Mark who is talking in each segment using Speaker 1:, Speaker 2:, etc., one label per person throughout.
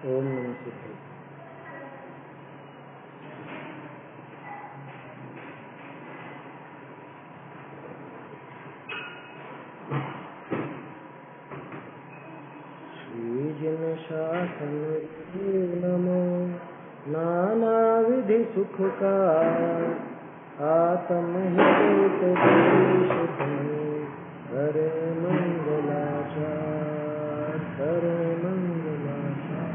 Speaker 1: ओम नमः शिवाय। श्री जिन शासन नमो नाना विधि सुख का आत्महित करे मंगलाचार करे मंगलाचार।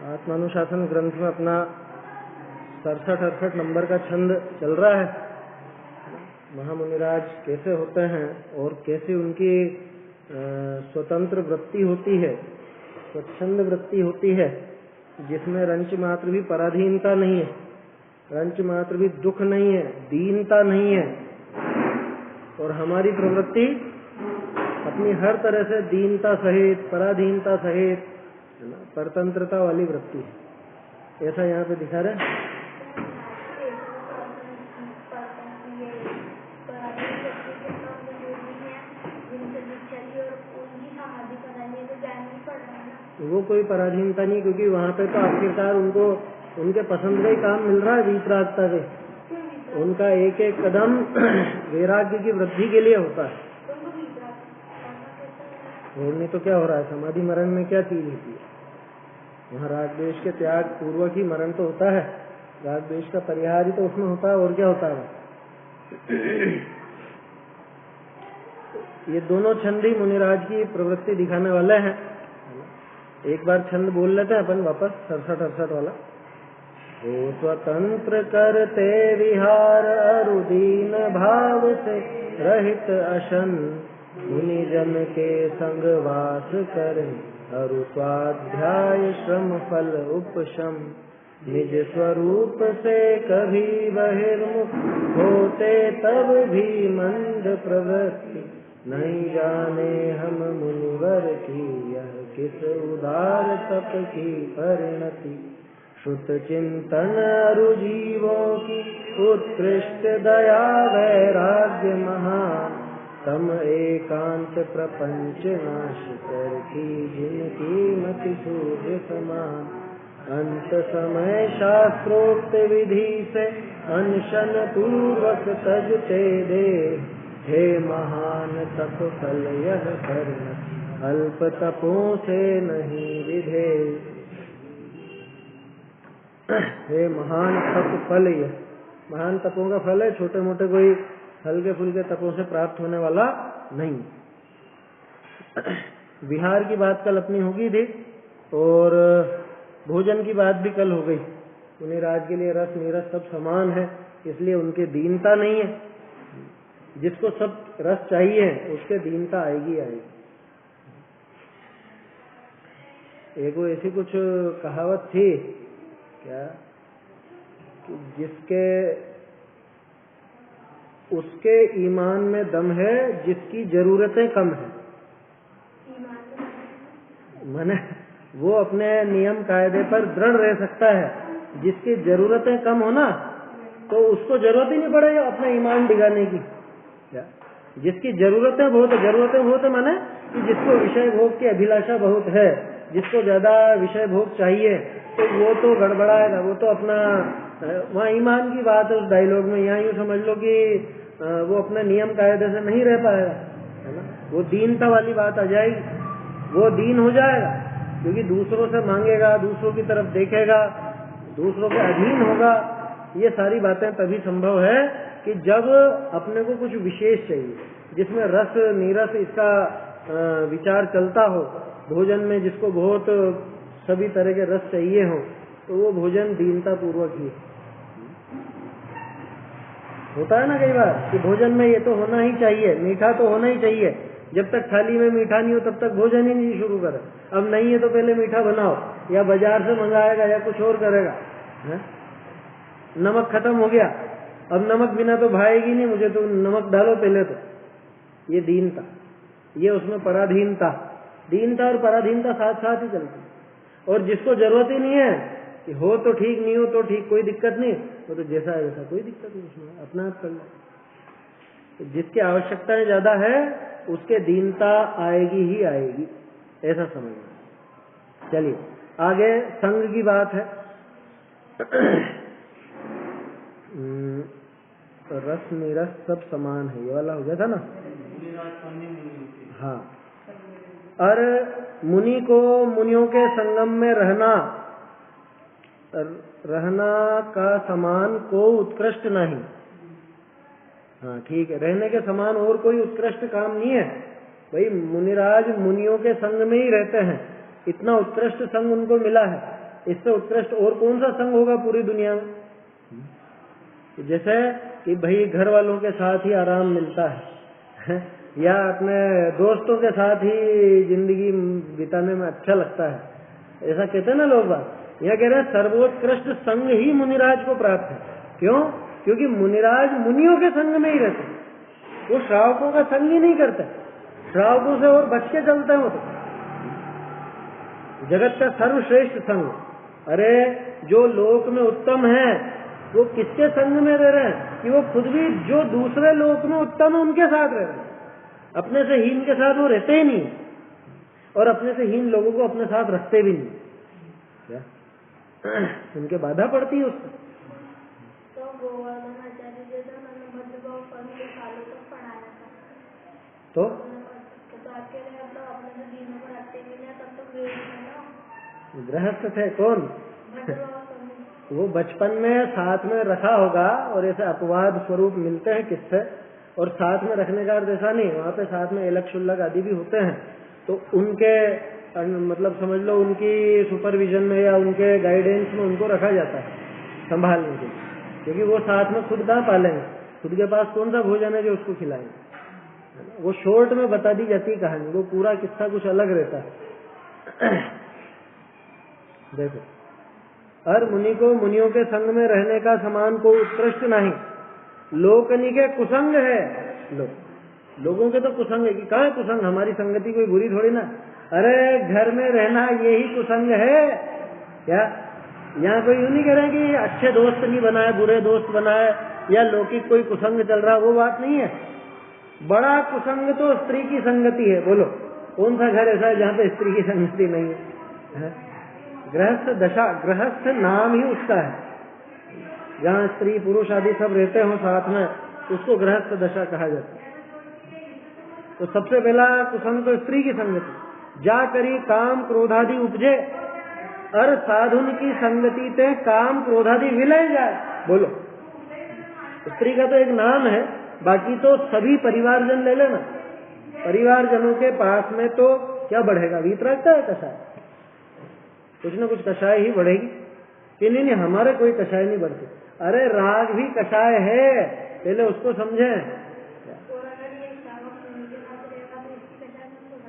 Speaker 1: आत्मानुशासन ग्रंथ में अपना 67-68 नंबर का छंद चल रहा है। महामुनिराज कैसे होते हैं और कैसे उनकी स्वतंत्र वृत्ति होती है, स्वच्छंद वृत्ति होती है, जिसमें रंच मात्र भी पराधीनता नहीं है, रंच मात्र भी दुख नहीं है, दीनता नहीं है। और हमारी प्रवृत्ति अपनी हर तरह से दीनता सहित, पराधीनता सहित, परतंत्रता वाली वृत्ति है। ऐसा यहाँ पे दिखा रहे हैं। वो कोई पराधीनता नहीं, क्योंकि वहाँ पे तो आखिरकार उनको उनके पसंद का ही काम मिल रहा है। वीतरागता से उनका एक एक कदम वैराग्य की वृद्धि के लिए होता है। और नहीं तो क्या हो रहा है, समाधि मरण में क्या चीज होती है? वहाँ राग द्वेष के त्याग पूर्वक ही मरण तो होता है, राग द्वेष का परिहार ही तो उसमें होता है। और क्या होता है? ये दोनों छंद ही मुनिराज की प्रवृत्ति दिखाने वाले हैं। एक बार छंद बोल लेते हैं अपन वापस, 67-68 वाला। वो स्वतंत्र करते विहार अरुदीन भाव से रहित अशन, मुनि जन के संग वास करे अरु स्वाध्याय श्रम फल उपशम। निज स्वरूप से कभी बहिर्मुख होते तब भी मंद प्रवृत्ति, नहीं जाने हम मुनिवर की यह किस उदार तप की परिणति। श्रुत चिंतन अरु जीवों की उत्कृष्ट दया वैराग्य महान, तम एकांत प्रपंच नाश कर की जिनकी मति सूर्य समान। अंत समय शास्त्रोक्त विधि से अनशन पूर्वक तजते दे, हे महान तप फल यह करना अल्प तपों से नहीं विधे। हे महान तप फल यह, महान तपों का फल है, छोटे मोटे कोई हल्के फुल्के तपों से प्राप्त होने वाला नहीं। विहार की बात कल अपनी होगी थी और भोजन की बात भी कल हो गई। मुनिराज के लिए रस नीरस सब समान है, इसलिए उनके दीनता नहीं है। जिसको सब रस चाहिए उसके दीनता आएगी आएगी। एक वो ऐसी कुछ कहावत थी क्या कि जिसके उसके ईमान में दम है जिसकी जरूरतें कम है। माने वो अपने नियम कायदे पर दृढ़ रह सकता है, जिसकी जरूरतें कम हो ना तो उसको जरूरत ही नहीं पड़ेगा अपना ईमान डिगाने की। जिसकी जरूरतें बहुत है माने कि जिसको विषय भोग की अभिलाषा बहुत है, जिसको ज्यादा विषय भोग चाहिए, तो वो तो गड़बड़ाएगा, वो तो अपना वहाँ ईमान की बात है उस डायलॉग में। यहाँ यूँ समझ लो कि वो अपने नियम कायदे से नहीं रह पाएगा, है ना। वो दीनता वाली बात आ जाएगी, वो दीन हो जाएगा क्योंकि दूसरों से मांगेगा, दूसरों की तरफ देखेगा, दूसरों के अधीन होगा। ये सारी बातें तभी संभव है कि जब अपने को कुछ विशेष चाहिए, जिसमें रस नीरस इसका विचार चलता हो। भोजन में जिसको बहुत सभी तरह के रस चाहिए हो, तो वो भोजन दीनता पूर्वक ही होता है ना। कई बार कि भोजन में ये तो होना ही चाहिए, मीठा तो होना ही चाहिए। जब तक थाली में मीठा नहीं हो तब तक भोजन ही नहीं शुरू करे। अब नहीं है तो पहले मीठा बनाओ, या बाजार से मंगाएगा या कुछ और करेगा है? नमक खत्म हो गया, अब नमक बिना तो भाएगी नहीं, मुझे तो नमक डालो पहले। तो ये दीनता, ये उसमें पराधीनता। दीनता और पराधीनता साथ साथ ही चलती। और जिसको जरूरत ही नहीं है कि हो तो ठीक, नहीं हो तो ठीक, कोई दिक्कत नहीं, वो तो जैसा है वैसा, कोई दिक्कत नहीं, उसमें अपना आप कर लो। तो जिसकी आवश्यकताएं ज्यादा है उसके दीनता आएगी ही आएगी, ऐसा समझना। चलिए आगे संग की बात है। रस निरस सब समान है, ये वाला हो गया था ना। हाँ, और मुनि को मुनियों के संगम में रहना का समान को उत्कृष्ट नहीं। हाँ ठीक है, रहने के समान और कोई उत्कृष्ट काम नहीं है भाई। मुनिराज मुनियों के संग में ही रहते हैं, इतना उत्कृष्ट संग उनको मिला है, इससे उत्कृष्ट और कौन सा संग होगा पूरी दुनिया में। जैसे कि भाई घर वालों के साथ ही आराम मिलता है या अपने दोस्तों के साथ ही जिंदगी बिताने में अच्छा लगता है, ऐसा कहते हैं ना लोग बात। यह कह रहे हैं सर्वोत्कृष्ट संग ही मुनिराज को प्राप्त है। क्यों? क्योंकि मुनिराज मुनियों के संग में ही रहते हैं, वो श्रावकों का संग ही नहीं करते, श्रावकों से और बच के चलते हैं वो तो। जगत का सर्वश्रेष्ठ संग, अरे जो लोक में उत्तम है वो किसके संग में रह रहे हैं कि वो खुद भी जो दूसरे लोक में उत्तम है उनके साथ रह रहे हैं, अपने से हीन के साथ वो रहते ही नहीं, और अपने से हीन लोगों को अपने साथ रखते भी नहीं। क्या उनके बाधा पड़ती है उससे।
Speaker 2: तो गोवर्धन आचार्य जैसा भद्रभाव फल के सालों तक पढ़ाया था,
Speaker 1: तो
Speaker 2: आपके लिए मतलब अपने से दीनों को रखते भी नहीं, तब तो
Speaker 1: गृहस्थ थे कौन वो बचपन में साथ में रखा होगा, और ऐसे अपवाद स्वरूप मिलते हैं किससे, और साथ में रखने का अर्थ ऐसा नहीं, वहाँ पे साथ में एलक शुल्लक आदि भी होते हैं, तो उनके मतलब समझ लो उनकी सुपरविजन में या उनके गाइडेंस में उनको रखा जाता है संभालने के लिए, क्योंकि वो साथ में खुद कहाँ पालेंगे, खुद के पास कौन सा भोजन है जो उसको खिलाएंगे। वो शॉर्ट में बता दी जाती है कहानी, वो पूरा किस्सा कुछ अलग रहता है। देखो, हर मुनि को मुनियों के संग में रहने का समान को उत्कृष्ट नहीं। लोकनी के कुसंग है, लोगों के तो कुसंग है कि कहाँ कुसंग, हमारी संगति कोई बुरी थोड़ी ना। अरे घर में रहना यही कुसंग है क्या? यहाँ कोई यूं नहीं कह रहे कि अच्छे दोस्त नहीं बनाए, बुरे दोस्त बनाए, या लौकिक कोई कुसंग चल रहा, वो बात नहीं है। बड़ा कुसंग तो स्त्री की संगति है। बोलो कौन सा घर ऐसा है जहाँ पे स्त्री की संगति नहीं है? गृहस्थ दशा, गृहस्थ नाम ही उसका है, जहाँ स्त्री पुरुष आदि सब रहते हो साथ में, उसको गृहस्थ दशा कहा जाता है। तो सबसे पहला कुसंग तो स्त्री की संगति। जा करी काम क्रोधादि उपजे, अर साधुन की संगति ते काम क्रोधादि विलय जाए। बोलो, स्त्री का तो एक नाम है, बाकी तो सभी परिवारजन ले लेना, परिवारजनों के पास में तो क्या बढ़ेगा? वीतरागता है, कषाय, कुछ न कुछ कषाय ही बढ़ेगी। कि नहीं हमारे कोई कषाय नहीं बढ़ती। अरे राग भी कषाय है, पहले उसको समझें।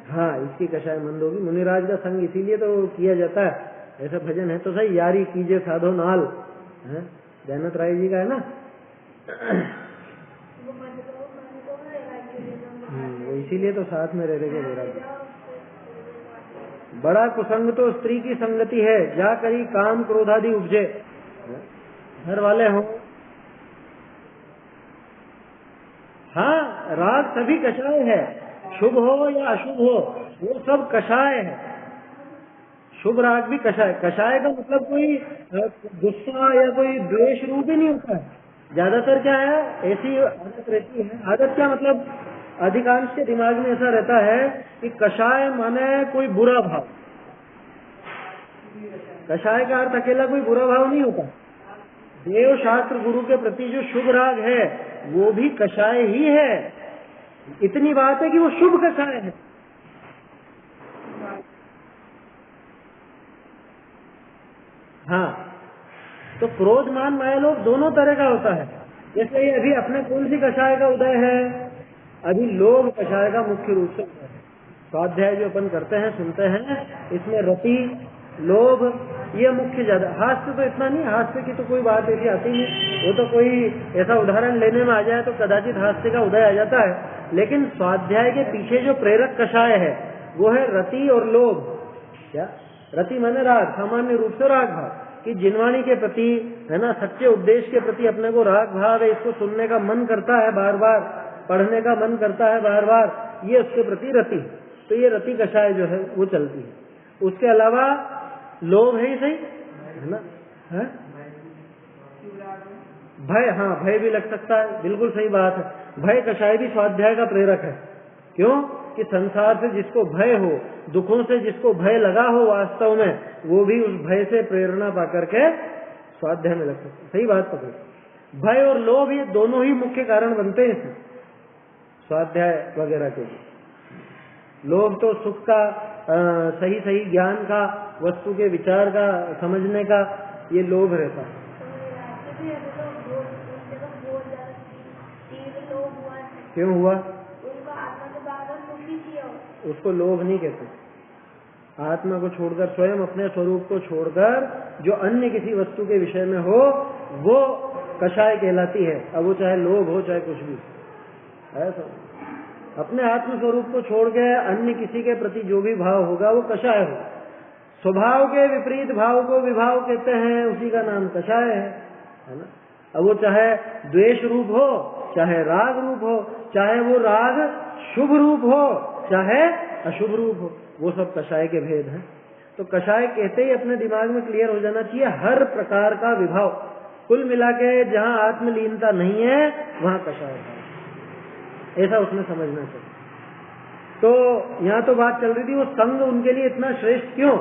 Speaker 1: हाँ, इसकी कषाय मंद होगी। मुनिराज का संग इसीलिए तो किया जाता है, ऐसा भजन है तो सही, यारी कीजिए साधो नाल, जयनाथ राय जी का है ना। वो इसीलिए तो साथ में रह रहे मेरा। बड़ा कुसंग तो स्त्री की संगति है, जा करी काम क्रोधादि उपजे। घर वाले हों, हाँ राग सभी कषाय है, शुभ हो या अशुभ हो, वो सब कषाय है। शुभ राग भी कषाय। कषाय का मतलब कोई गुस्सा या कोई द्वेष रूप ही नहीं होता है। ज्यादातर क्या है, ऐसी आदत रहती है। आदत क्या मतलब, अधिकांश के दिमाग में ऐसा रहता है कि कषाय माने कोई बुरा भाव। कषाय का अर्थ अकेला कोई बुरा भाव नहीं होता। देव शास्त्र गुरु के प्रति जो शुभ राग है वो भी कषाय ही है। इतनी बात है कि वो शुभ कषाय है। हाँ, तो क्रोध मान माया लोग दोनों तरह का होता है। जैसे ये अभी अपने कौन सी कषाय का उदय है? अभी लोभ कषाय का मुख्य रूप से उदय है। स्वाध्याय जो अपन करते हैं, सुनते हैं, इसमें रति, लोभ, ये मुख्य ज्यादा। हास्य तो इतना नहीं, हास्य की तो कोई बात ऐसी आती नहीं। वो तो कोई ऐसा उदाहरण लेने में आ जाए तो कदाचित हास्य का उदय आ जाता है। लेकिन स्वाध्याय के पीछे जो प्रेरक कषाय है वो है रति और लोभ। क्या? रति माने राग, सामान्य रूप से राग भाव, कि जिनवाणी के प्रति है ना, सच्चे उपदेश के प्रति अपने को राग भाव है। इसको सुनने का मन करता है बार बार, पढ़ने का मन करता है बार बार, ये उसके प्रति रति। तो ये रति कषाय जो है वो चलती है। उसके अलावा लोभ है ही सही है ना, है भय, हाँ भय भी लग सकता है, बिल्कुल सही बात है। भय कषाय भी स्वाध्याय का प्रेरक है। क्यों कि संसार से जिसको भय हो, दुखों से जिसको भय लगा हो वास्तव में, वो भी उस भय से प्रेरणा पाकर के स्वाध्याय में लग सकता है। सही बात पकड़ी। भय और लोभ ये दोनों ही मुख्य कारण बनते हैं इसमें स्वाध्याय वगैरह के लिए। लोभ तो सुख का, सही सही ज्ञान का, वस्तु के विचार का, समझने का, ये लोभ रहता है। क्यों हुआ? उसको लोभ नहीं कहते। आत्मा को छोड़कर, स्वयं अपने स्वरूप को छोड़कर जो अन्य किसी वस्तु के विषय में हो, वो कषाय कहलाती है। अब वो चाहे लोभ हो चाहे कुछ भी, ऐसा अपने आत्म स्वरूप को छोड़ के अन्य किसी के प्रति जो भी भाव होगा वो कषाय हो। स्वभाव के विपरीत भाव को विभाव कहते हैं, उसी का नाम कषाय है ना। अब वो चाहे द्वेष रूप हो, चाहे राग रूप हो, चाहे वो राग शुभ रूप हो, चाहे अशुभ रूप हो, वो सब कषाय के भेद हैं। तो कषाय कहते ही अपने दिमाग में क्लियर हो जाना चाहिए हर प्रकार का विभाव, कुल मिला के जहाँ आत्मलीनता नहीं है वहाँ कषाय है, ऐसा उसमें समझना चाहिए। तो यहाँ तो बात चल रही थी वो संग उनके लिए इतना श्रेष्ठ क्यों,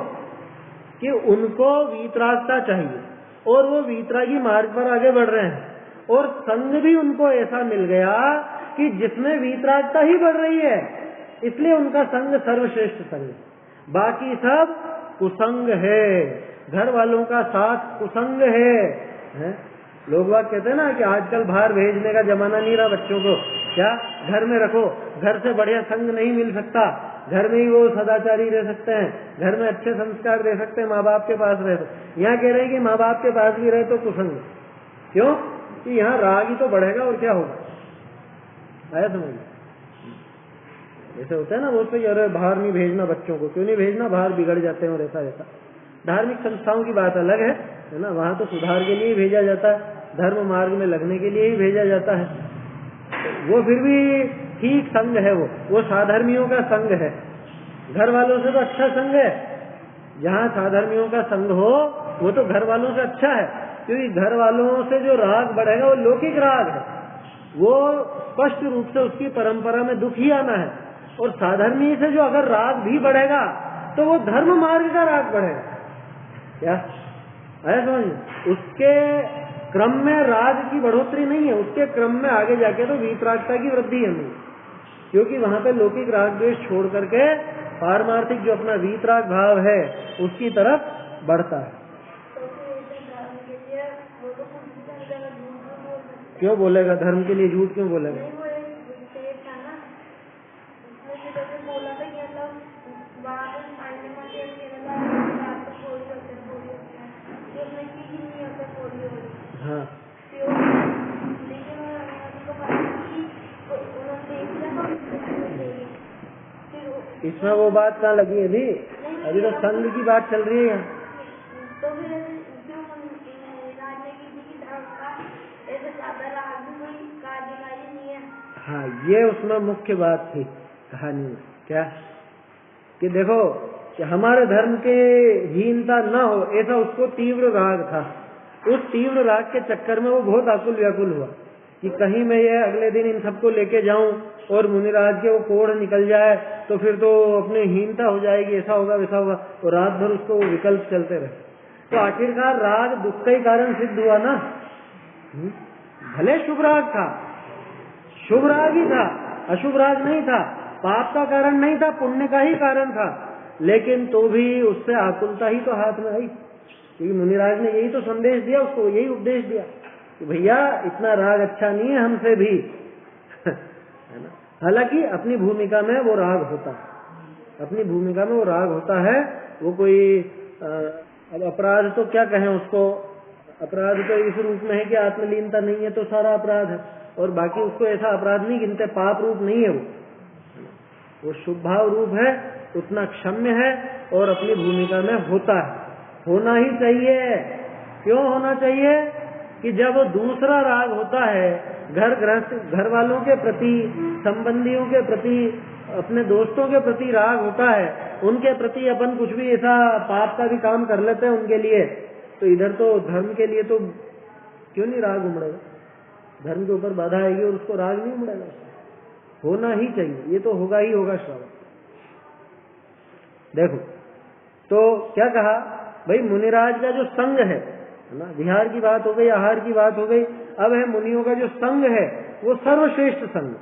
Speaker 1: कि उनको वीतरागता चाहिए और वो वीतरागी मार्ग पर आगे बढ़ रहे हैं, और संग भी उनको ऐसा मिल गया कि जिसमें वीतरागता ही बढ़ रही है, इसलिए उनका संग सर्वश्रेष्ठ संग। बाकी सब कुसंग है, घर वालों का साथ कुसंग है? लोग बात कहते हैं ना कि आजकल बाहर भेजने का जमाना नहीं रहा बच्चों को, क्या घर में रखो, घर से बढ़िया संग नहीं मिल सकता, घर में ही वो सदाचारी रह सकते हैं, घर में अच्छे संस्कार दे सकते हैं, माँ बाप के पास रह सकते। यहाँ कह रहे हैं कि माँ बाप के पास भी रहे तो कुसंग। क्यों कि यहाँ राग ही तो बढ़ेगा और क्या होगा, आया समझ? ऐसे होता है ना, वो तो अरे बाहर नहीं भेजना बच्चों को, क्यों नहीं भेजना, बाहर बिगड़ जाते हैं और ऐसा ऐसा। धार्मिक संस्थाओं की बात अलग है ना, वहाँ तो सुधार के लिए ही भेजा जाता है, धर्म मार्ग में लगने के लिए ही भेजा जाता है। वो फिर भी ठीक संग है, वो साधर्मियों का संग है। घर वालों से तो अच्छा संग है, जहाँ साधर्मियों का संग हो वो तो घर वालों से अच्छा है, क्योंकि घर वालों से जो राग बढ़ेगा वो लौकिक राग है, वो स्पष्ट रूप से उसकी परंपरा में दुख ही आना है। और साधर्मी से जो अगर राग भी बढ़ेगा तो वो धर्म मार्ग का राग बढ़ेगा, क्या है समझ? उसके क्रम में राग की बढ़ोतरी नहीं है, उसके क्रम में आगे जाके तो वीतरागता की वृद्धि है नहीं, क्योंकि वहां पे लौकिक राग द्वेष छोड़ करके पारमार्थिक जो अपना वीतराग भाव है उसकी तरफ बढ़ता है। क्यों बोलेगा धर्म के लिए झूठ, क्यों बोलेगा? हाँ इसमें वो बात कहाँ लगी है अभी? अभी तो संघ की बात चल रही है यहाँ। हाँ ये उसमें मुख्य बात थी कहानी में, क्या कि देखो कि हमारे धर्म के हीनता न हो, ऐसा उसको तीव्र राग था। उस तीव्र राग के चक्कर में वो बहुत आकुल व्याकुल हुआ कि कहीं मैं ये अगले दिन इन सबको लेके जाऊं और मुनिराज के वो कोढ़ निकल जाए तो फिर तो अपनी हीनता हो जाएगी, ऐसा होगा वैसा होगा, और रात भर उसको वो विकल्प चलते रहे। तो आखिरकार राग दुख का ही कारण सिद्ध हुआ ना। भले शुभ राग था, शुभ राग ही था, अशुभ राग नहीं था, पाप का कारण नहीं था, पुण्य का ही कारण था, लेकिन तो भी उससे आकुलता ही तो हाथ में आई, क्योंकि मुनिराज ने यही तो संदेश दिया उसको, यही उपदेश दिया कि भैया इतना राग अच्छा नहीं है हमसे भी है ना। हालांकि अपनी भूमिका में वो राग होता है, अपनी भूमिका में वो राग होता है, वो कोई अब अपराध तो क्या कहें उसको, अपराध तो इस रूप में है कि आत्मलीनता नहीं है तो सारा अपराध है, और बाकी उसको ऐसा अपराध नहीं गिनते, पाप रूप नहीं है वो शुभ भाव रूप है, उतना क्षम्य है और अपनी भूमिका में होता है, होना ही चाहिए। क्यों होना चाहिए कि जब दूसरा राग होता है घर गृहस्थ, घर वालों के प्रति, संबंधियों के प्रति, अपने दोस्तों के प्रति राग होता है, उनके प्रति अपन कुछ भी ऐसा पाप का भी काम कर लेते हैं उनके लिए, तो इधर तो धर्म के लिए तो क्यों नहीं राग उमड़ेगा? धर्म के ऊपर बाधा आएगी और उसको राग नहीं उमड़ेगा। होना ही चाहिए, ये तो होगा ही होगा श्रावण। देखो तो क्या कहा भाई, मुनिराज का जो संग है ना, विहार की बात हो गई, आहार की बात हो गई, अब है मुनियों का जो संग है वो सर्वश्रेष्ठ संग।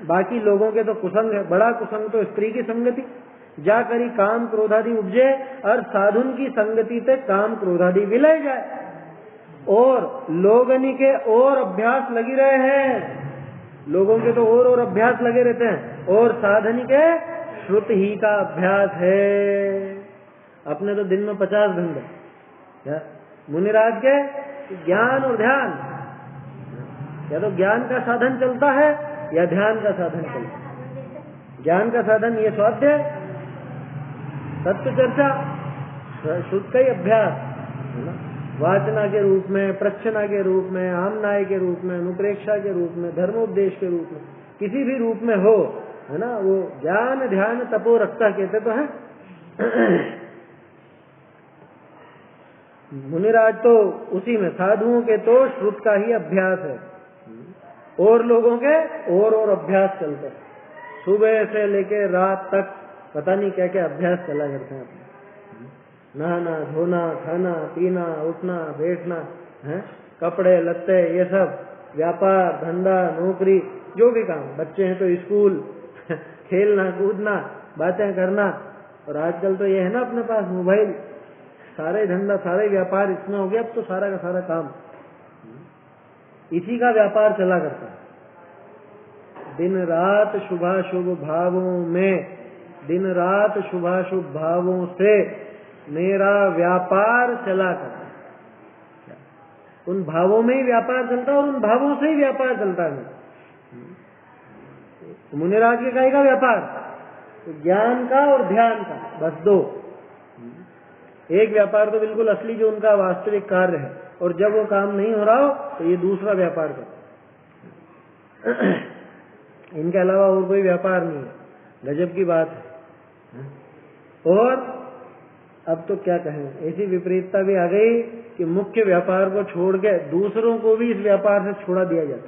Speaker 1: बाकी लोगों के तो कुसंग है, बड़ा कुसंग तो स्त्री की संगति, जा करी काम क्रोधादि उपजे, और साधुन की संगति ते काम क्रोधादि विलय जाए। और लोगनी के और अभ्यास लगी रहे हैं, लोगों के तो और अभ्यास लगे रहते हैं, और साधनी के श्रुति ही का अभ्यास है। अपने तो दिन में 50 घंटे, क्या मुनिराज के ज्ञान और ध्यान, या तो ज्ञान का साधन चलता है या ध्यान का साधन चलता है। ज्ञान का साधन ये स्वाध्याय, तत्व चर्चा, शुद्ध का ही अभ्यास है ना, वाचना के रूप में, प्रच्छना के रूप में, आमनाय के रूप में, अनुप्रेक्षा के रूप में, धर्मोपदेश के रूप में, किसी भी रूप में हो, है ना, वो ज्ञान ध्यान तपो रखता कहते तो है। मुनिराज तो उसी में, साधुओं के तो श्रुत का ही अभ्यास है, और लोगों के और अभ्यास चलते हैं। सुबह से लेके रात तक पता नहीं क्या क्या अभ्यास चला करते हैं अपने, नहाना धोना, खाना पीना, उठना बैठना, है, कपड़े लत्ते, ये सब, व्यापार धंधा नौकरी, जो भी काम, बच्चे हैं तो स्कूल, खेलना कूदना, बातें करना। और आजकल तो ये है ना अपने पास मोबाइल, सारे धंधा सारे व्यापार इसमें हो गया, अब तो सारा का सारा काम इसी का व्यापार चला करता है। दिन रात शुभाशुभ भावों में, दिन रात शुभाशुभ भावों से मेरा व्यापार चला करता है। उन भावों में ही व्यापार चलता है और उन भावों से ही व्यापार चलता है। मुनिराज के काय का व्यापार, तो ज्ञान का और ध्यान का, बस दो। एक व्यापार तो बिल्कुल असली जो उनका वास्तविक कार्य है, और जब वो काम नहीं हो रहा हो तो ये दूसरा व्यापार करते। इनके अलावा और कोई व्यापार नहीं है। गजब की बात है। और अब तो क्या कहें, ऐसी विपरीतता भी आ गई कि मुख्य व्यापार को छोड़ के दूसरों को भी इस व्यापार से छोड़ा दिया जाता,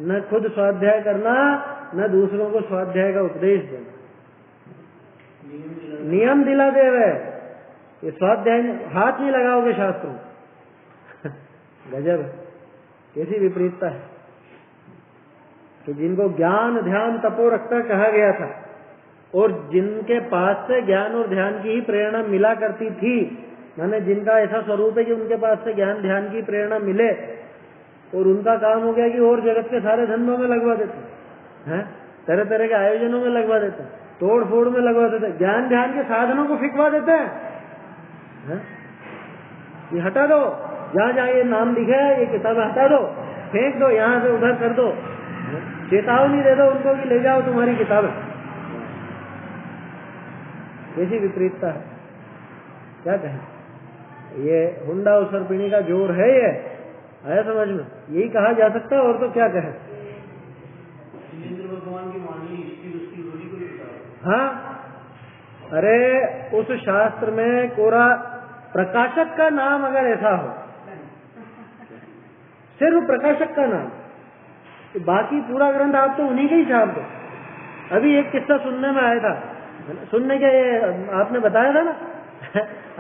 Speaker 1: न खुद स्वाध्याय करना, न दूसरों को स्वाध्याय का उपदेश देना। नियम दिला दे रहे, ये स्वाध्याय हाथ नहीं लगाओगे शास्त्रों। गजब है, कैसी विपरीतता है कि जिनको ज्ञान ध्यान तपो रखता कहा गया था, और जिनके पास से ज्ञान और ध्यान की ही प्रेरणा मिला करती थी, माने जिनका ऐसा स्वरूप है कि उनके पास से ज्ञान ध्यान की प्रेरणा मिले, और उनका काम हो गया कि और जगत के सारे धंधों में लगवा देते हैं, तरह तरह के आयोजनों में लगवा देते हैं, तोड़ फोड़ में लगवा देते हैं, ज्ञान ध्यान के साधनों को फिकवा देते हैं। ये हटा दो, जहाँ जहाँ ये नाम लिखा है ये किताबें हटा दो, फेंक दो, यहाँ से उधर कर दो, चेतावनी दे दो उनको कि ले जाओ तुम्हारी किताबें। कैसी विपरीतता है, क्या कहें। ये हुंडा और सर्पिणी का जोर है, ये आया समझ में, यही कहा जा सकता है, और तो क्या कहें। भगवान की हाँ, अरे उस शास्त्र में कोरा प्रकाशक का नाम अगर ऐसा हो, सिर्फ प्रकाशक का नाम, तो बाकी पूरा ग्रंथ आप तो उन्हीं के ही छाप दो। अभी एक किस्सा सुनने में आया था, सुनने के आपने बताया था ना,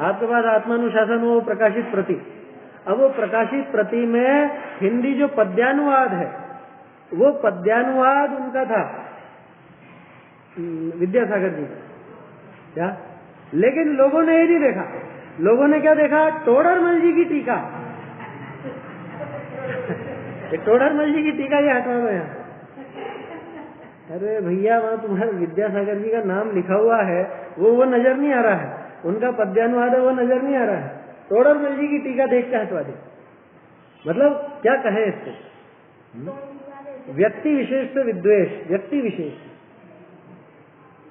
Speaker 1: आपके पास आत्मानुशासन वो प्रकाशित प्रति। अब वो प्रकाशित प्रति में हिंदी जो पद्यानुवाद है, वो पद्यानुवाद उनका था विद्यासागर जी का, क्या, लेकिन लोगों ने ये नहीं देखा। लोगों ने क्या देखा, टोडरमल जी की टीका। टोडरमल जी की टीका ये हटवा दो यहाँ। अरे भैया, वहां तुम्हारे विद्यासागर जी का नाम लिखा हुआ है, वो नजर नहीं आ रहा है, उनका पद्यानुवाद है वो नजर नहीं आ रहा है, टोडरमल जी की टीका देख के हटवा दे। मतलब क्या कहे इसको, व्यक्ति विशेष से विद्वेष, व्यक्ति विशेष।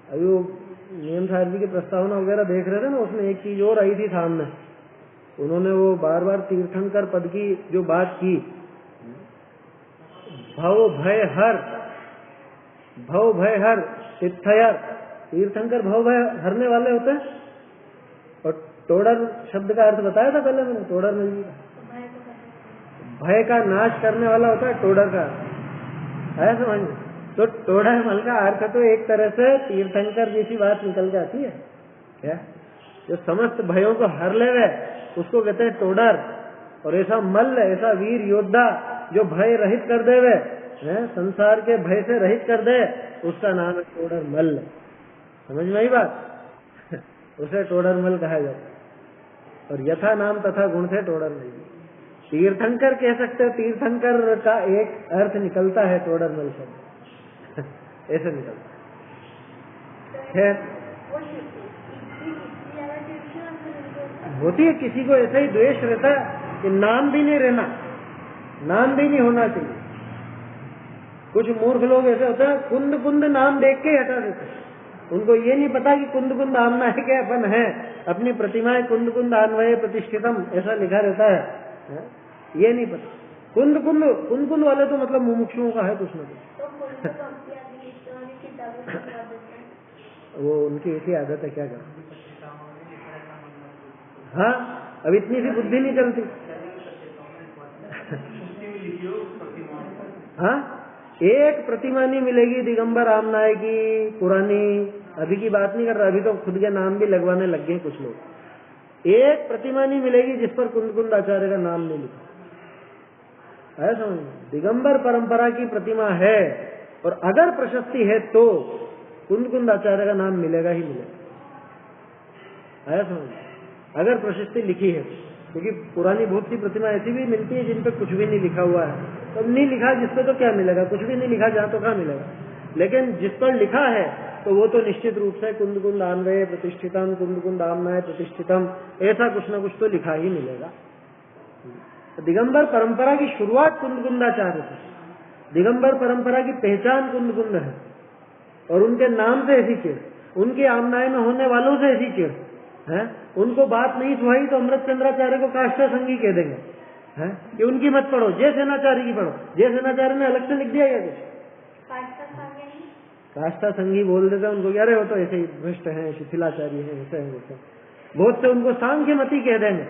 Speaker 1: अभी वो नियम साहब जी की प्रस्तावना वगैरह देख रहे थे ना, उसमें एक चीज और आई थी सामने। उन्होंने वो बार बार तीर्थंकर पद की जो बात की, भव भय हर भव भय हर तीर्थयर, तीर्थंकर भव भय हरने वाले होते हैं। और टोडर शब्द का अर्थ बताया था पहले मैंने, टोडर मल जी का भय का नाश करने वाला होता है टोडर का, है समझ में। तो टोडर मल का अर्थ तो एक तरह से तीर्थंकर जैसी बात निकल जाती है क्या, जो समस्त भयों को हर ले वे उसको कहते हैं टोडर। और ऐसा मल्ल, ऐसा वीर योद्धा जो भय रहित कर दे वे, संसार के भय से रहित कर दे, उसका नाम है टोडर मल्ल। समझ में आई बात उसे टोडर मल कहा जाता है। और यथा नाम तथा गुण से टोडर मल। तीर्थंकर कह सकते हैं, तीर्थंकर का एक अर्थ निकलता है टोडर मल शब्द ऐसे निकलता है। होती है किसी को ऐसा ही द्वेष रहता है कि नाम भी नहीं रहना, नाम भी नहीं होना चाहिए। कुछ मूर्ख लोग ऐसे होते हैं कुंद कुंद नाम देख के हटा देते हैं, उनको ये नहीं पता कि कुंद कुंद आमना है क्या अपन है, अपनी प्रतिमाएं कुंद कुंद आन्वय प्रतिष्ठितम ऐसा लिखा रहता है, ये नहीं पता। कुंद कुंद कुंद कुंद वाले तो मतलब मुमुक्षुओं का है कुछ न कुछ वो उनकी ऐसी आदत है, क्या कर। हाँ, अब इतनी सी बुद्धि नहीं चलती। हाँ, एक प्रतिमा नहीं मिलेगी दिगंबर आमनाय की पुरानी, अभी की बात नहीं कर रहा, अभी तो खुद के नाम भी लगवाने लग गए कुछ लोग। एक प्रतिमा नहीं मिलेगी जिस पर कुंद कुंद आचार्य का नाम नहीं लिखा है, समझ। दिगंबर परंपरा की प्रतिमा है और अगर प्रशस्ति है तो कुंद कुंद आचार्य का नाम मिलेगा ही मिलेगा, है समझ। अगर प्रशस्ति लिखी है, क्योंकि पुरानी बहुत सी प्रतिमा ऐसी भी मिलती है जिन पे कुछ भी नहीं लिखा हुआ है, तो नहीं लिखा जिस पे तो क्या मिलेगा, कुछ भी नहीं लिखा जहाँ तो क्या मिलेगा। लेकिन जिस पर लिखा है तो वो तो निश्चित रूप से कुंद कुंद आन्वय प्रतिष्ठितम, कुंद कुंद आमनाय प्रतिष्ठितम, ऐसा कुछ न कुछ तो लिखा ही मिलेगा। दिगंबर परंपरा की शुरुआत कुंद कुंदाचार्य से, दिगंबर परंपरा की पहचान कुंद कुंद है और उनके नाम से ऐसी चिड़, उनके आमनाय में होने वालों से ऐसी चिड़ है। उनको बात नहीं सुहाई तो अमृत चंद्राचार्य को काष्ठा संगी कह देंगे, है कि उनकी मत पढ़ो, जय सेनाचार्य की पढ़ो। जय सेनाचार्य ने अलग से लिख दिया क्या कुछ, काष्ठा संगी बोल देते उनको, अरे वो तो ऐसे ही भ्रष्ट है, शिथिलाचार्य है, ऐसे है वैसे। बहुत से उनको सांख्य मती कह देंगे।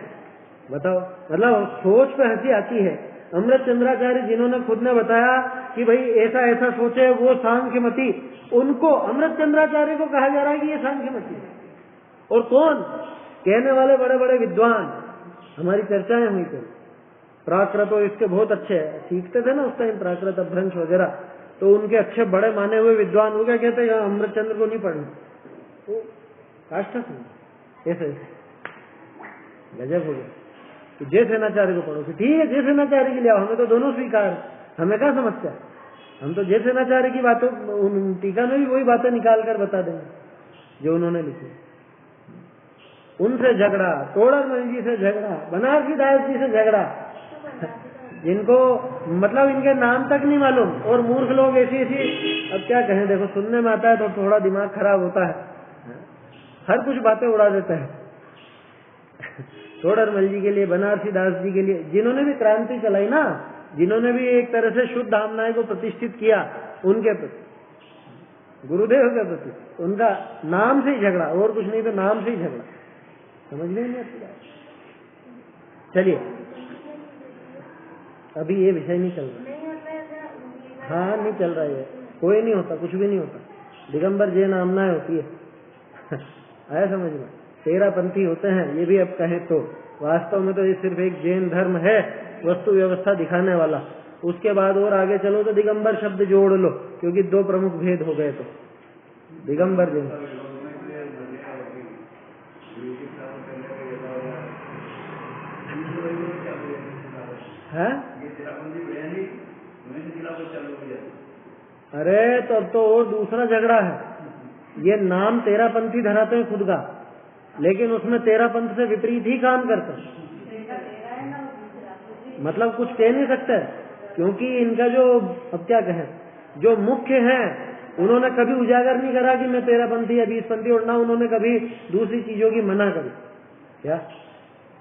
Speaker 1: बताओ, मतलब सोच पे हंसी आती है। अमृत चंद्राचार्य जिन्होंने खुद ने बताया कि भाई ऐसा ऐसा सोचे वो सांख्य मती, उनको अमृत चंद्राचार्य को कहा जा रहा है कि ये सांख्य मती है। और कौन कहने वाले, बड़े बड़े विद्वान, हमारी चर्चाएं हुई थी। प्राकृत इसके बहुत अच्छे सीखते थे ना उस टाइम, प्राकृत अभ्रंश वगैरह, तो उनके अच्छे बड़े माने हुए विद्वान वो क्या कहते हैं, अमृत चंद्र को नहीं पढ़ना, तो काष्ठा सुन ऐसे गजब हो गया कि जय सेनाचार्य को पढ़ो। ठीक है, जय सेनाचार्य के लिए हमें तो दोनों स्वीकार, हमें क्या समस्या, हम तो जय सेनाचार्य की बातों टीका में भी वही बातें निकाल कर बता देंगे जो उन्होंने लिखी। उनसे झगड़ा, टोडरमल जी से झगड़ा, बनारसी दास जी से झगड़ा, जिनको मतलब इनके नाम तक नहीं मालूम, और मूर्ख लोग ऐसी ऐसी, अब क्या कहें, देखो सुनने में आता है तो थोड़ा दिमाग खराब होता है, हर कुछ बातें उड़ा देते हैं। टोडरमल जी के लिए, बनारसी दास जी के लिए, जिन्होंने भी क्रांति चलाई ना, जिन्होंने भी एक तरह से शुद्ध आमनाय को प्रतिष्ठित किया, उनके प्रति, गुरुदेव के प्रति, उनका नाम से ही झगड़ा, और कुछ नहीं तो नाम से ही झगड़ा। समझ नहीं आती। चलिए, अभी ये विषय नहीं चल रहा। हाँ, नहीं चल रहा है, कोई नहीं होता, कुछ भी नहीं होता। दिगंबर जैन आमनाय होती है आया समझ में, 13 पंथी होते हैं, ये भी अब कहें तो वास्तव में तो ये सिर्फ एक जैन धर्म है, वस्तु व्यवस्था दिखाने वाला। उसके बाद और आगे चलो तो दिगंबर शब्द जोड़ लो, क्योंकि 2 प्रमुख भेद हो गए। तो दिगंबर जैन है, अरे तो अब तो और दूसरा झगड़ा है। ये नाम 13 पंथी धराते हैं खुद का, लेकिन उसमें 13 पंथ से विपरीत ही काम करते हैं। मतलब कुछ कह नहीं सकते, क्योंकि इनका जो, अब क्या कहें, जो मुख्य है उन्होंने कभी उजागर नहीं करा कि मैं 13 पंथी या 20 पंथी, और ना उन्होंने कभी दूसरी चीजों की मना करी। क्या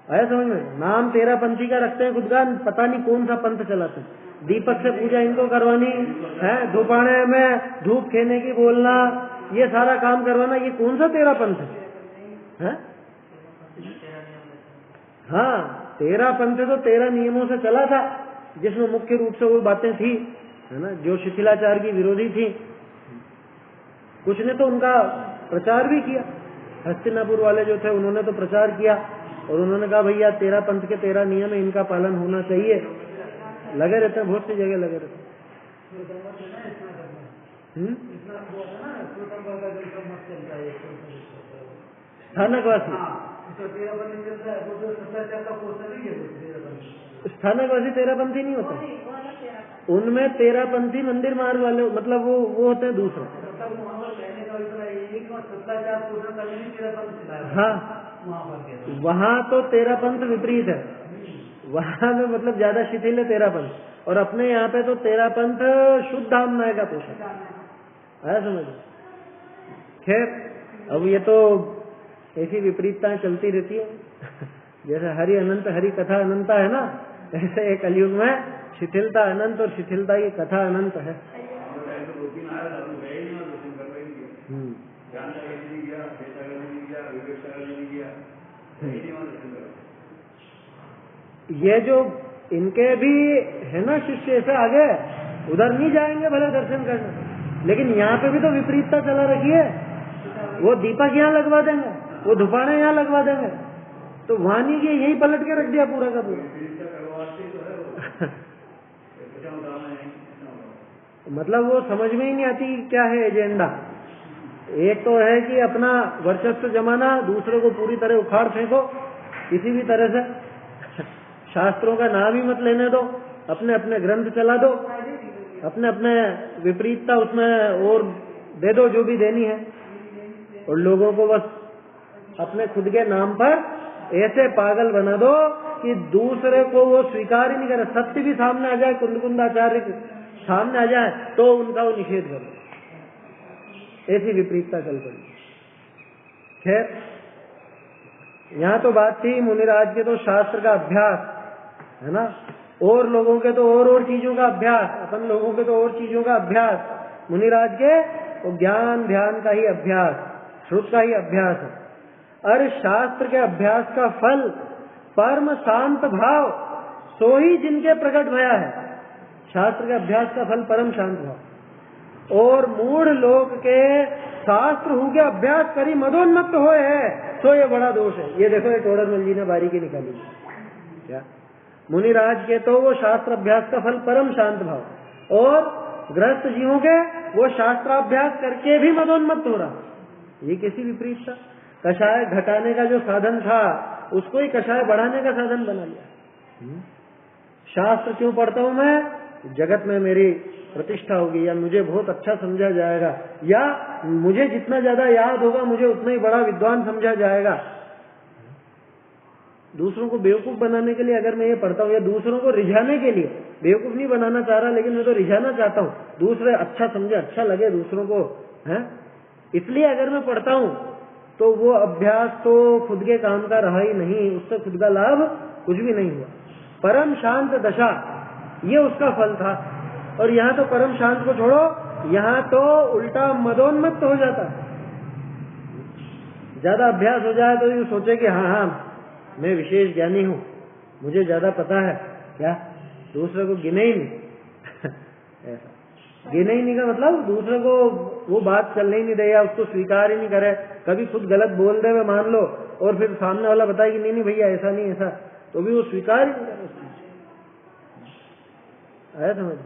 Speaker 1: आया समझ में? नाम 13 पंथी का रखते हैं खुद का, पता नहीं कौन सा पंथ चलाते हैं। दीपक से पूजा इनको करवानी है, धूपाने में धूप खेने की बोलना, ये सारा काम करवाना, ये कौन सा 13 पंथ है? हाँ, 13 पंथ तो 13 नियमों से चला था, जिसमें मुख्य रूप से वो बातें थी, है ना, जो शिथिलाचार की विरोधी थी। कुछ ने तो उनका प्रचार भी किया, हस्तिनापुर वाले जो थे उन्होंने तो प्रचार किया और उन्होंने कहा भैया 13 पंथ के 13 नियम है, इनका पालन होना चाहिए। लगे रहते हैं, बहुत सी जगह लगे रहते हैं। स्थानकवासी स्थानकवासी 13 पंथी नहीं होता, उनमें 13 पंथी मंदिर मार्ग वाले, मतलब वो होते हैं दूसरे। हाँ, वहाँ तो 13 पंथ विपरीत है, वहाँ में मतलब ज्यादा शिथिल है 13 पंथ, और अपने यहाँ पे तो 13 पंथ शुद्ध धामनाय का पोषण आया समझ। खैर, अब ये तो ऐसी विपरीतताएं चलती रहती है। जैसे हरि अनंत, हरि कथा अनंता है ना, ऐसे एक कलयुग में शिथिलता अनंत और शिथिलता की कथा अनंत है। ये जो इनके भी है ना शिष्य, ऐसे आगे उधर नहीं जाएंगे भले दर्शन करने, लेकिन यहाँ पे भी तो विपरीतता चला रखी है। वो दीपक यहाँ लगवा देंगे, वो धुपाने यहाँ लगवा देंगे, तो वहां नहीं किया, यही पलट के रख दिया पूरा का पूरा। मतलब वो समझ में ही नहीं आती क्या है एजेंडा। एक तो है कि अपना वर्चस्व जमाना, दूसरे को पूरी तरह उखाड़ फेंको किसी भी तरह से, शास्त्रों का नाम ही मत लेने दो, अपने अपने ग्रंथ चला दो, अपने अपने विपरीतता उसमें और दे दो जो भी देनी है, और लोगों को बस अपने खुद के नाम पर ऐसे पागल बना दो कि दूसरे को वो स्वीकार ही नहीं करे। सत्य भी सामने आ जाए, कुंदकुंदाचार्य सामने आ जाए तो उनका वो निषेध करो, ऐसी विपरीतता चल पड़ी। खैर, यहाँ तो बात थी मुनिराज के तो शास्त्र का अभ्यास है ना, और लोगों के तो और चीजों का अभ्यास, अपन लोगों के तो और चीजों का अभ्यास। मुनिराज के तो ज्ञान ध्यान का ही अभ्यास, श्रुत का ही अभ्यास है। अरे शास्त्र के अभ्यास का फल परम शांत भाव, सो ही जिनके प्रकट भया है। शास्त्र के अभ्यास का फल परम शांत भाव, और मूढ़ लोग के शास्त्र हु के अभ्यास करी मदोन्मत्त होए है, तो ये बड़ा दोष है। ये देखो, ये टोडरमल जी ने बारीकी निकाली क्या। मुनिराज के तो वो शास्त्र अभ्यास का फल परम शांत भाव, और गृहस्थ जीवों के वो शास्त्राभ्यास करके भी मदोन्मत्त हो रहा। ये कैसी विपरीत था। कषाय घटाने का जो साधन था उसको ही कषाय बढ़ाने का साधन बना लिया। शास्त्र क्यों पढ़ता हूं मैं? जगत में मेरी प्रतिष्ठा होगी, या मुझे बहुत अच्छा समझा जाएगा, या मुझे जितना ज्यादा याद होगा मुझे उतना ही बड़ा विद्वान समझा जाएगा। दूसरों को बेवकूफ बनाने के लिए अगर मैं ये पढ़ता हूँ, या दूसरों को रिझाने के लिए, बेवकूफ नहीं बनाना चाह रहा लेकिन मैं तो रिझाना चाहता हूँ, दूसरे अच्छा समझे, अच्छा लगे दूसरों को, है, इसलिए अगर मैं पढ़ता हूँ, तो वो अभ्यास तो खुद के काम का रहा ही नहीं, उससे खुद का लाभ कुछ भी नहीं हुआ। परम शांत दशा ये उसका फल था। और यहाँ तो परम शांत को छोड़ो, यहाँ तो उल्टा मदोन्मत्त हो जाता। ज्यादा अभ्यास हो जाए तो ये सोचे कि हाँ हाँ मैं विशेष ज्ञानी हूँ, मुझे ज्यादा पता है, क्या दूसरे को गिने ही नहीं। ऐसा गिने ही नहीं का मतलब दूसरे को वो बात चलने ही नहीं दे, या उसको स्वीकार ही नहीं करे। कभी खुद गलत बोल दे, मान लो, और फिर सामने वाला बताए कि नहीं नहीं भैया ऐसा नहीं ऐसा, तो भी वो स्वीकार ही नहीं करे। आया समझ?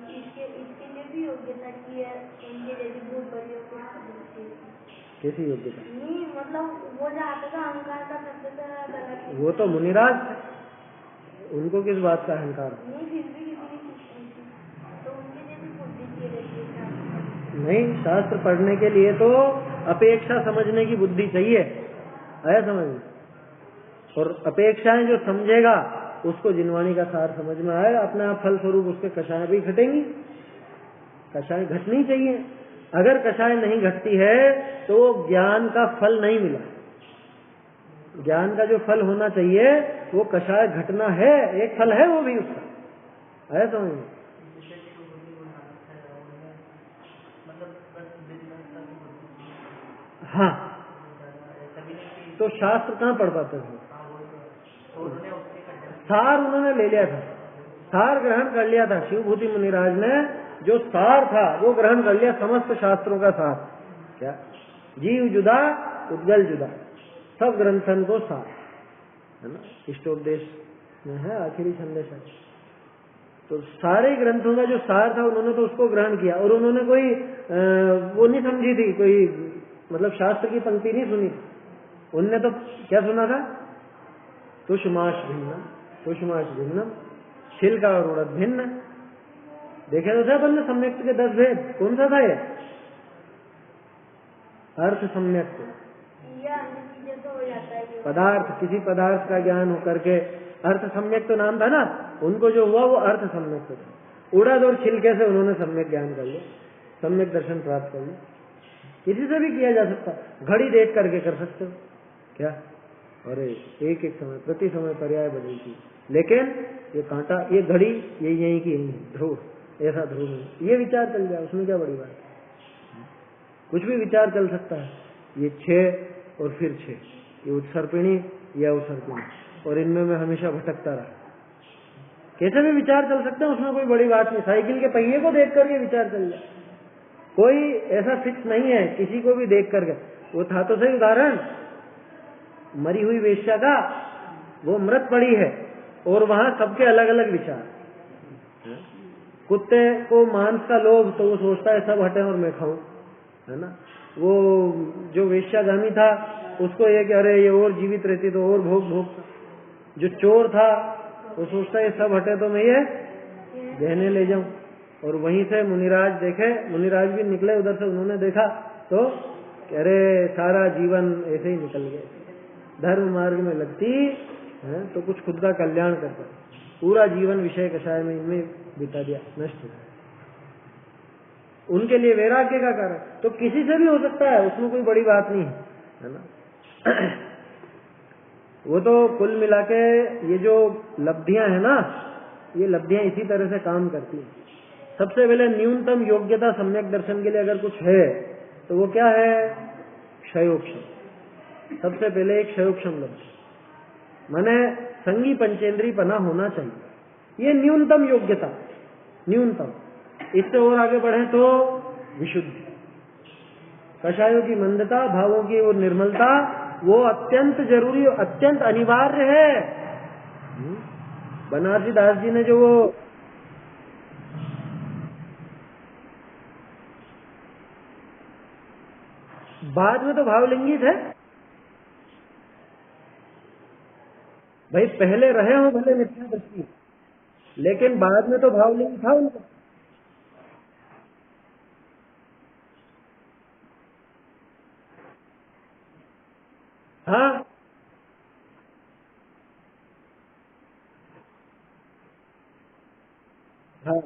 Speaker 2: इसके भी योग्यता की है, इनके जैसी बहुत बड़ी
Speaker 1: कैसी योग्यता?
Speaker 2: नहीं मतलब वो जाते का अहंकार का सबसे गलत।
Speaker 1: वो तो मुनिराज, उनको किस बात का अहंकार?
Speaker 2: नहीं, फिर भी किसी तो उनके जैसी बुद्धि की रहती है।
Speaker 1: नहीं, शास्त्र पढ़ने के लिए तो अपेक्षा समझने की बुद्धि चाहिए। आया समझ? और अपेक्षाएं जो समझेगा उसको जिनवाणी का सार समझ में आएगा, अपने आप फल स्वरूप उसके कषाय भी घटेंगी। कषाय घटनी चाहिए। अगर कषाय नहीं घटती है तो ज्ञान का फल नहीं मिला। ज्ञान का जो फल होना चाहिए वो कषाय घटना है, एक फल है वो भी उसका है। समझ में? हाँ, तो शास्त्र कहाँ पढ़ पाते थे? सार उन्होंने ले लिया था, सार ग्रहण कर लिया था। शिवभूति मुनिराज ने जो सार था वो ग्रहण कर लिया, समस्त शास्त्रों का सार। क्या? जीव जुदा उद्गल जुदा, सब ग्रंथन को सार है ना, इष्टोपदेश में है आखिरी संदेश है। तो सारे ग्रंथों का जो सार था उन्होंने तो उसको ग्रहण किया, और उन्होंने कोई वो नहीं समझी थी, कोई मतलब शास्त्र की पंक्ति नहीं सुनी। उनने तो क्या सुना था? तुष्माश भिन्नम, तुष्माश भिन्नम, छिलका और उड़द भिन्न। देखे तो थे अपन ने सम्यक्त के 10 भेद, कौन सा था ये? अर्थ सम्यक्त, पदार्थ, किसी पदार्थ का ज्ञान होकर के अर्थ सम्यक्त तो नाम था ना, उनको जो हुआ वो अर्थ सम्यक्त था। उड़द और छिलके से उन्होंने सम्यक ज्ञान कर लिया, सम्यक दर्शन प्राप्त कर लिया। किसी से भी किया जा सकता, घड़ी देख करके कर सकते हो क्या? अरे एक एक समय प्रति समय पर्याय बदलती, लेकिन ये कांटा, ये घड़ी, ये यहीं की यहीं है, ध्रुव, ऐसा ध्रुव है, ये विचार चल जाए उसमें क्या बड़ी बात है? कुछ भी विचार चल सकता है। ये 6 और फिर 6, ये उत्सर्पिणी या उत्सर्पिणी, और इनमें मैं हमेशा भटकता रहा, कैसे भी विचार चल सकते हैं, उसमें कोई बड़ी बात नहीं। साइकिल के पहिए को देख कर ये विचार चल जाए, कोई ऐसा फिक्स नहीं है किसी को भी देख करके। वो था तो सही उदाहरण, मरी हुई वेश्या का, वो मृत पड़ी है और वहां सबके अलग अलग विचार। कुत्ते को मांस का लोभ, तो वो सोचता है सब हटे और मैं खाऊं, है ना। वो जो वेश्यागामी था उसको ये कि अरे ये और जीवित रहती तो और भोग भोग। जो चोर था वो सोचता है सब हटे तो मैं ये गहने ले जाऊं। और वहीं से मुनिराज देखे, मुनिराज भी निकले उधर से, उन्होंने देखा तो अरे सारा जीवन ऐसे ही निकल गया, धर्म मार्ग में लगती है तो कुछ खुद का कल्याण करता, पूरा जीवन विषय कषाय में इनमें बिता दिया, नष्ट हो। उनके लिए वैराग्य का कारण तो किसी से भी हो सकता है, उसमें कोई बड़ी बात नहीं है ना। वो तो कुल मिला के ये जो लब्धियां है ना, ये लब्धियां इसी तरह से काम करती हैं। सबसे पहले न्यूनतम योग्यता सम्यक दर्शन के लिए अगर कुछ है तो वो क्या है? क्षयोक्षम। सबसे पहले एक क्षयोक्षम लब्धि, माने संगी पंचेंद्री पना होना चाहिए, ये न्यूनतम योग्यता, न्यूनतम। इससे और आगे बढ़े तो विशुद्धि, कषायों की मंदता, भावों की वो निर्मलता, वो अत्यंत जरूरी, अत्यंत अनिवार्य है। बनारसी दास जी ने जो वो बाद में तो भावलिंगी थे भाई, पहले रहे हो भले मिथ्या दृष्टि, लेकिन बाद में तो भावलिंग था उनको। हाँ हाँ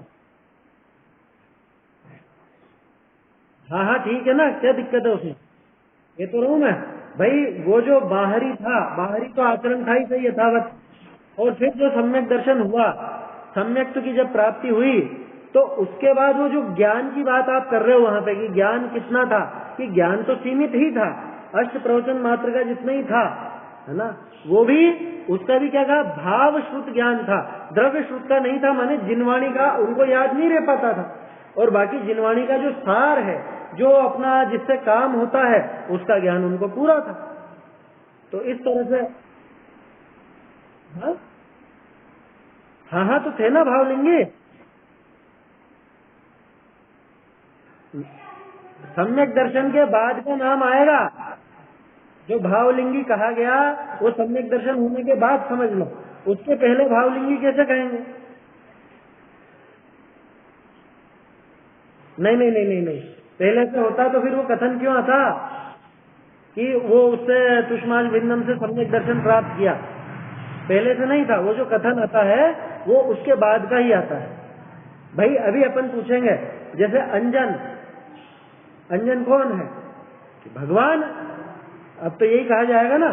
Speaker 1: हाँ हाँ, ठीक है ना, क्या दिक्कत है उसमें? ये तो रहूं मैं भाई। वो जो बाहरी था, बाहरी तो आचरण था ही सही यथावत, और फिर जो सम्यक दर्शन हुआ, सम्यक्त की जब प्राप्ति हुई, तो उसके बाद वो जो ज्ञान की बात आप कर रहे हो वहां पे, कि ज्ञान कितना था, कि ज्ञान तो सीमित ही था, अष्ट प्रवचन मात्र का जितना ही था, है ना। वो भी, उसका भी क्या कहा, भाव श्रुत ज्ञान था, द्रव्य श्रुत का नहीं था, माने जिनवाणी का उनको याद नहीं रह पाता था। और बाकी जिनवाणी का जो सार है, जो अपना जिससे काम होता है, उसका ज्ञान उनको पूरा था। तो इस तरह से हाँ हाँ हाँ, तो थे ना भावलिंगी। सम्यक दर्शन के बाद का नाम आएगा, जो भावलिंगी कहा गया वो सम्यक दर्शन होने के बाद समझ लो, उसके पहले भावलिंगी कैसे कहेंगे? नहीं नहीं नहीं नहीं नहीं, पहले से होता तो फिर वो कथन क्यों आता कि वो उससे तुष्माज भिन्नम से सम्यक दर्शन प्राप्त किया? पहले से नहीं था। वो जो कथन आता है वो उसके बाद का ही आता है भाई। अभी अपन पूछेंगे जैसे अंजन, अंजन कौन है? कि भगवान। अब तो यही कहा जाएगा ना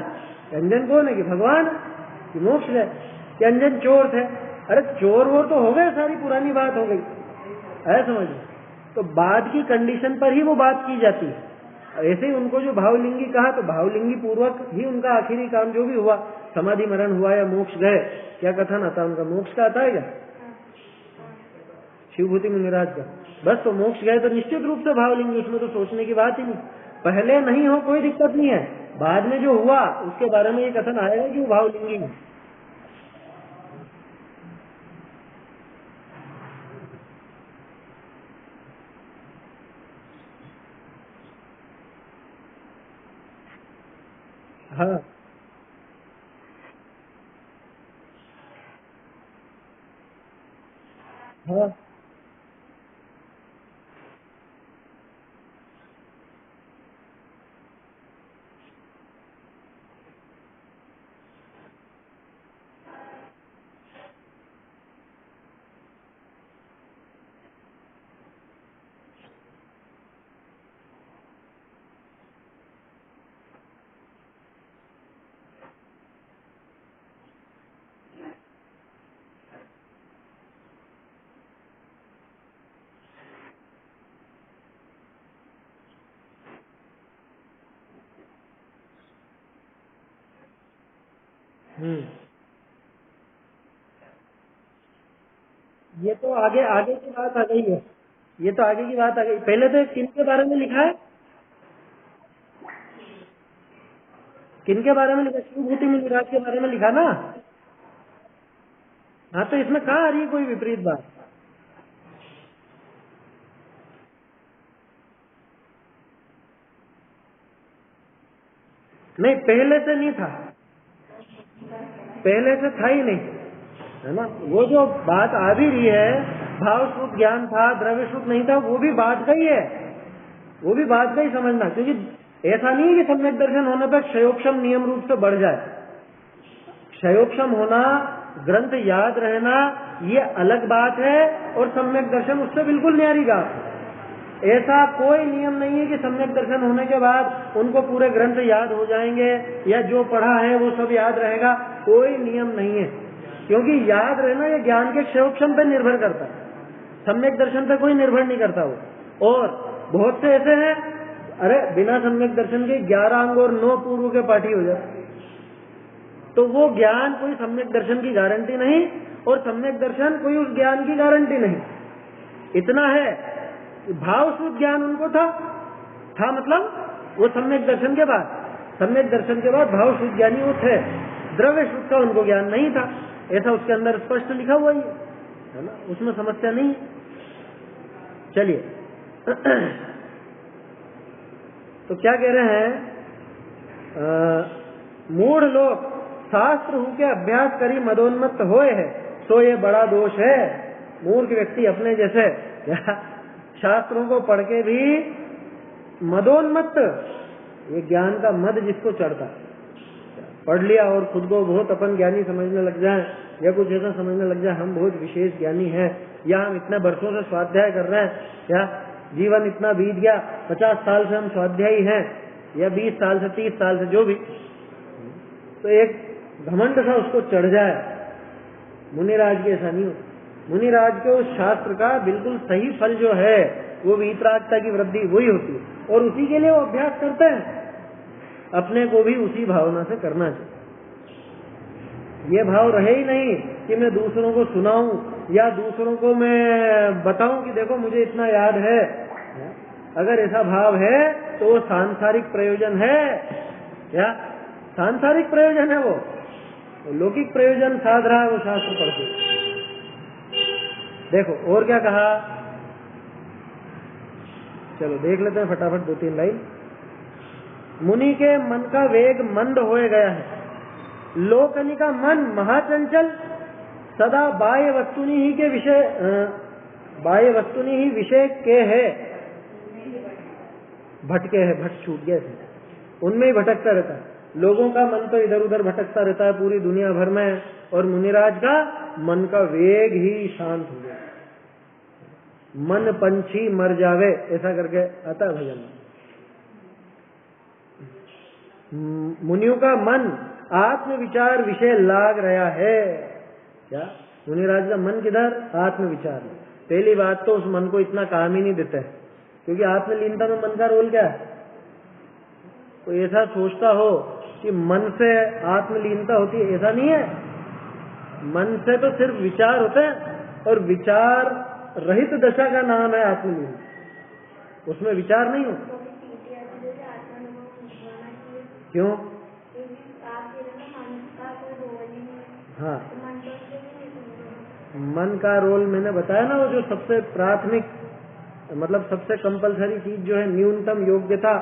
Speaker 1: अंजन कौन है? कि भगवान, कि मोक्ष है, कि अंजन चोर थे। अरे चोर वोर तो हो गए, सारी पुरानी बात हो गई है, समझ। तो बाद की कंडीशन पर ही वो बात की जाती है। ऐसे ही उनको जो भावलिंगी कहा, तो भावलिंगी पूर्वक ही उनका आखिरी काम जो भी हुआ, समाधि मरण हुआ या मोक्ष गए, क्या कथन आता उनका? मोक्ष का आता है क्या? शिवभूति मुनिराज का। बस तो मोक्ष गए तो निश्चित रूप से भावलिंगी, उसमें तो सोचने की बात ही नहीं। पहले नहीं हो कोई दिक्कत नहीं है, बाद में जो हुआ उसके बारे में ये कथन आएगा कि वो भावलिंगी है। हाँ हाँ ये तो आगे आगे की बात आ गई है। ये तो आगे की बात आ गई। पहले तो किनके बारे में लिखा है? किनके बारे में लिखा? शिवभूति मुनिराज के बारे में लिखा ना। हाँ, तो इसमें कहाँ आ रही है कोई विपरीत बात? नहीं, पहले से नहीं था, पहले से था ही नहीं, है ना। वो जो बात आ भी रही है, भाव शुद्ध ज्ञान था, द्रव्य शुद्ध नहीं था, वो भी बात का ही है, वो भी बात का ही समझना। क्योंकि ऐसा नहीं है कि सम्यक दर्शन होने पर क्षयोक्षम नियम रूप से बढ़ जाए। क्षयोक्षम होना, ग्रंथ याद रहना, ये अलग बात है, और सम्यक दर्शन उससे बिल्कुल न्यारी बात है। ऐसा कोई नियम नहीं है कि सम्यक दर्शन होने के बाद उनको पूरे ग्रंथ याद हो जाएंगे या जो पढ़ा है वो सब याद रहेगा, कोई नियम नहीं है। क्योंकि याद रहना ये ज्ञान के क्षयोक्षम पर निर्भर करता है, सम्यक दर्शन पर कोई निर्भर नहीं करता वो। और बहुत से ऐसे हैं, अरे बिना सम्यक दर्शन के 11 अंग और 9 पूर्व के पाठी हो जाते, तो वो ज्ञान कोई सम्यक दर्शन की गारंटी नहीं, और सम्यक दर्शन कोई उस ज्ञान की गारंटी नहीं। इतना है, भाव शुद्ध ज्ञान उनको था मतलब वो सम्यक दर्शन के बाद, सम्यक दर्शन के बाद भाव शुद्ध ज्ञानी वो थे। द्रव्य शुद्ध का उनको ज्ञान नहीं था, ऐसा उसके अंदर स्पष्ट लिखा हुआ ही है ना, उसमें समस्या नहीं। चलिए तो क्या कह रहे हैं? मूढ़ लोग शास्त्र हु के अभ्यास करी मदोन्मत्त होए है, तो ये बड़ा दोष है। मूर्ख व्यक्ति अपने जैसे शास्त्रों को पढ़ के भी मदोन्मत्त, ये ज्ञान का मद जिसको चढ़ता, पढ़ लिया और खुद को बहुत अपन ज्ञानी समझने लग जाए, या कुछ ऐसा समझने लग जाए हम बहुत विशेष ज्ञानी हैं, या हम इतने वर्षों से स्वाध्याय कर रहे हैं, या जीवन इतना बीत गया, 50 साल से हम स्वाध्यायी हैं, या 20 साल से 30 साल से जो भी, तो एक घमंड सा उसको चढ़ जाए। मुनिराज के ऐसा नहीं हो। मुनिराज के उस शास्त्र का बिल्कुल सही फल जो है वो वीतरागता की वृद्धि वही होती है, और उसी के लिए वो अभ्यास करते हैं। अपने को भी उसी भावना से करना चाहिए। ये भाव रहे ही नहीं कि मैं दूसरों को सुनाऊं या दूसरों को मैं बताऊं कि देखो मुझे इतना याद है। अगर ऐसा भाव है तो वो सांसारिक प्रयोजन है, या सांसारिक प्रयोजन है, वो लौकिक प्रयोजन साध रहा है वो शास्त्र पढ़ के। देखो और क्या कहा, चलो देख लेते हैं फटाफट 2-3 लाइन। मुनि के मन का वेग मंद होए गया है, लोकनि का मन महाचंचल, सदा बाह्य वस्तुनि ही के विषय, बाह्य वस्तुनि ही विषय के है, भटके है, भट छूट गए, उनमें ही भटकता रहता है। लोगों का मन तो इधर उधर भटकता रहता है पूरी दुनिया भर में, और मुनिराज का मन का वेग ही शांत हो गया। मन पंछी मर जावे, ऐसा करके आता है भजन। मुनियों का मन आत्म विचार विषय लाग रहा है। क्या मुनिराज का मन किधर? आत्म विचार में। पहली बात तो उस मन को इतना काम ही नहीं देता है, क्योंकि आत्मलीनता में मन का रोल क्या है? कोई ऐसा सोचता हो कि मन से आत्मलीनता होती है, ऐसा नहीं है। मन से तो सिर्फ विचार होते हैं, और विचार रहित दशा का नाम है आत्मलीन। उसमें विचार नहीं होता। क्यों? हाँ, मन का रोल मैंने बताया ना, वो जो सबसे प्राथमिक मतलब सबसे कंपलसरी चीज जो है, न्यूनतम योग्यता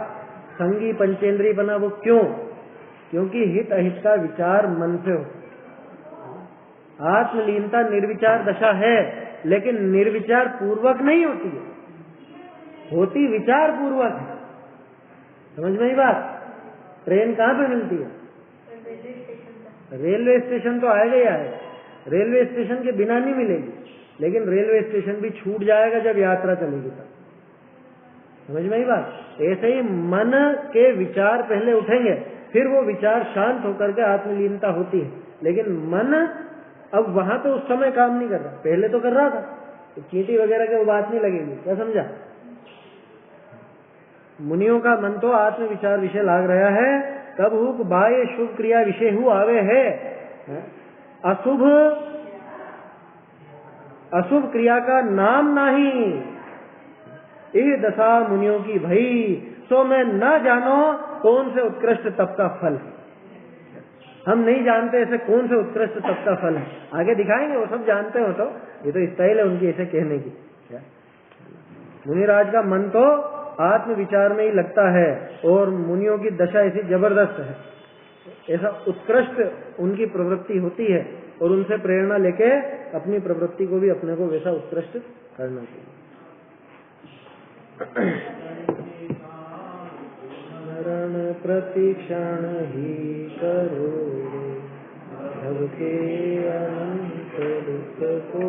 Speaker 1: संगी पंचेंद्रिय बना, वो क्यों? क्योंकि हित अहित का विचार मन से हो। आत्मलीनता निर्विचार दशा है, लेकिन निर्विचार पूर्वक नहीं होती है, होती विचार पूर्वक है। समझ में ही बात? ट्रेन कहाँ पे मिलती है? रेलवे स्टेशन तो आएगा ही आएगा, रेलवे स्टेशन के बिना नहीं मिलेगी, लेकिन रेलवे स्टेशन भी छूट जाएगा जब यात्रा चलेगी तब। समझ में ही बात? ऐसे ही मन के विचार पहले उठेंगे, फिर वो विचार शांत होकर के आत्मलीनता होती है। लेकिन मन अब वहां तो उस समय काम नहीं कर रहा, पहले तो कर रहा था, तो चींटी वगैरह की वो बात नहीं लगेगी। क्या समझा? मुनियों का मन तो आत्म विचार विषय लाग रहा है। तब हुक बाह्य शुभ क्रिया विषय हु आवे है। अशुभ अशुभ क्रिया का नाम नहीं। ये दशा मुनियों की भई, सो मैं न जानो कौन से उत्कृष्ट तप का फल है। हम नहीं जानते ऐसे कौन से उत्कृष्ट तप का फल है, आगे दिखाएंगे, वो सब जानते हो। तो ये तो स्टाइल है उनकी ऐसे कहने की। मुनिराज का मन तो आत्म विचार में ही लगता है, और मुनियों की दशा ऐसी जबरदस्त है, ऐसा उत्कृष्ट उनकी प्रवृत्ति होती है, और उनसे प्रेरणा लेके अपनी प्रवृत्ति को भी अपने को वैसा उत्कृष्ट करना चाहिए। स्मरण प्रतिक्षण ही करो, सबके अनंत दुख को